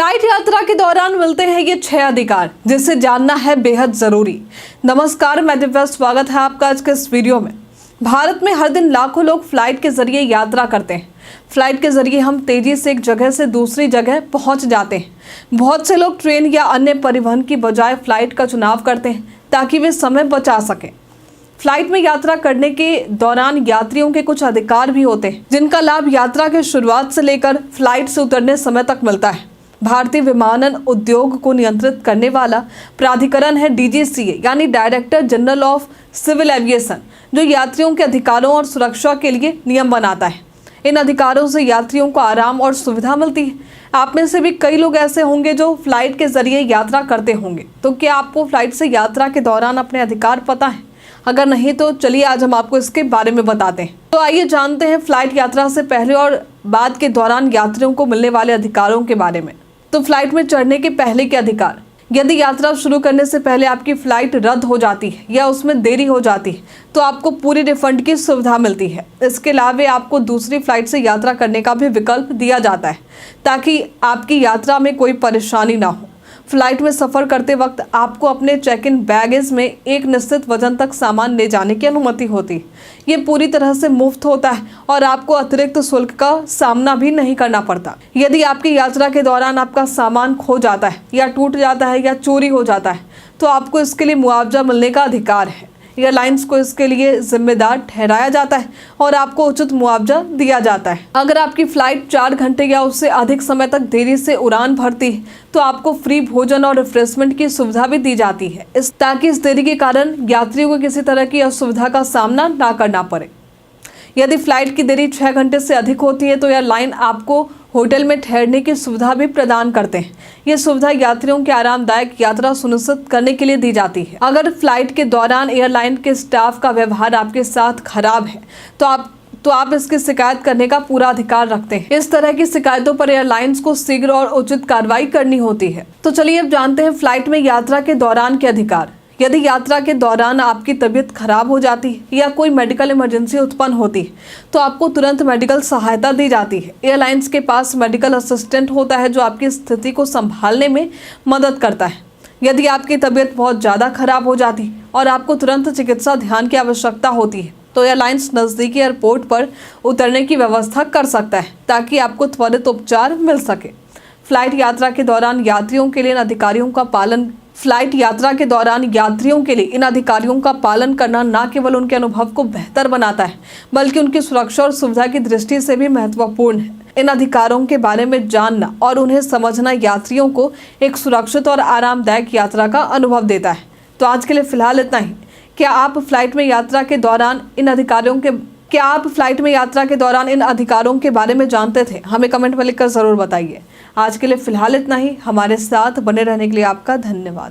Flight यात्रा के दौरान मिलते हैं ये 6 अधिकार जिसे जानना है बेहद जरूरी। नमस्कार, मैं दिव्या, स्वागत है आपका आज के इस वीडियो में। भारत में हर दिन लाखों लोग फ्लाइट के जरिए यात्रा करते हैं। फ्लाइट के जरिए हम तेजी से एक जगह से दूसरी जगह पहुंच जाते हैं। बहुत से लोग ट्रेन या अन्य परिवहन की बजाय फ्लाइट का चुनाव करते हैं ताकि वे समय बचा सकें। फ्लाइट में यात्रा करने के दौरान यात्रियों के कुछ अधिकार भी होते हैं जिनका लाभ यात्रा के शुरुआत से लेकर फ्लाइट से उतरने समय तक मिलता है। भारतीय विमानन उद्योग को नियंत्रित करने वाला प्राधिकरण है DGCA यानी director general of civil aviation, जो यात्रियों के अधिकारों और सुरक्षा के लिए नियम बनाता है। इन अधिकारों से यात्रियों को आराम और सुविधा मिलती है। आप में से भी कई लोग ऐसे होंगे जो फ्लाइट के जरिए यात्रा करते होंगे। तो क्या आपको फ्लाइट से यात्रा के दौरान अपने अधिकार पता है? अगर नहीं तो चलिए आज हम आपको इसके बारे में बताते हैं। तो आइए जानते हैं फ्लाइट यात्रा से पहले और बाद के दौरान यात्रियों को मिलने वाले अधिकारों के बारे में। तो फ्लाइट में चढ़ने के पहले के अधिकार। यदि यात्रा शुरू करने से पहले आपकी फ्लाइट रद्द हो जाती है या उसमें देरी हो जाती है तो आपको पूरी रिफंड की सुविधा मिलती है। इसके अलावा आपको दूसरी फ्लाइट से यात्रा करने का भी विकल्प दिया जाता है ताकि आपकी यात्रा में कोई परेशानी ना हो। फ्लाइट में सफ़र करते वक्त आपको अपने चेक इन बैगेज में एक निश्चित वजन तक सामान ले जाने की अनुमति होती है। ये पूरी तरह से मुफ्त होता है और आपको अतिरिक्त शुल्क का सामना भी नहीं करना पड़ता। यदि आपकी यात्रा के दौरान आपका सामान खो जाता है या टूट जाता है या चोरी हो जाता है तो आपको इसके लिए मुआवजा मिलने का अधिकार है। एयरलाइंस को इसके लिए जिम्मेदार ठहराया जाता है और आपको उचित मुआवजा दिया जाता है। अगर आपकी फ्लाइट 4 घंटे या उससे अधिक समय तक देरी से उड़ान भरती है तो आपको फ्री भोजन और रिफ्रेशमेंट की सुविधा भी दी जाती है ताकि इस देरी के कारण यात्रियों को किसी तरह की असुविधा का सामना ना करना पड़े। यदि फ्लाइट की देरी 6 घंटे से अधिक होती है तो एयरलाइन आपको होटल में ठहरने की सुविधा भी प्रदान करते हैं। ये सुविधा यात्रियों के आरामदायक यात्रा सुनिश्चित करने के लिए दी जाती है। अगर फ्लाइट के दौरान एयरलाइन के स्टाफ का व्यवहार आपके साथ खराब है तो आप इसकी शिकायत करने का पूरा अधिकार रखते हैं। इस तरह की शिकायतों पर एयरलाइंस को शीघ्र और उचित कार्रवाई करनी होती है। तो चलिए अब जानते हैं फ्लाइट में यात्रा के दौरान के अधिकार। यदि यात्रा के दौरान आपकी तबीयत खराब हो जाती है या कोई मेडिकल इमरजेंसी उत्पन्न होती है तो आपको तुरंत मेडिकल सहायता दी जाती है। एयरलाइंस के पास मेडिकल असिस्टेंट होता है जो आपकी स्थिति को संभालने में मदद करता है। यदि आपकी तबीयत बहुत ज़्यादा खराब हो जाती है और आपको तुरंत चिकित्सा ध्यान की आवश्यकता होती है तो एयरलाइंस नज़दीकी एयरपोर्ट पर उतरने की व्यवस्था कर सकता है ताकि आपको त्वरित उपचार मिल सके। फ्लाइट यात्रा के दौरान यात्रियों के लिए इन अधिकारियों का पालन इन अधिकारियों का पालन करना न केवल उनके अनुभव को बेहतर बनाता है बल्कि उनकी सुरक्षा और सुविधा की दृष्टि से भी महत्वपूर्ण है। इन अधिकारों के बारे में जानना और उन्हें समझना यात्रियों को एक सुरक्षित और आरामदायक यात्रा का अनुभव देता है। तो आज के लिए फिलहाल इतना ही। क्या आप फ्लाइट में यात्रा के दौरान इन अधिकारों के बारे में जानते थे? हमें कमेंट में लिखकर ज़रूर बताइए। आज के लिए फिलहाल इतना ही। हमारे साथ बने रहने के लिए आपका धन्यवाद।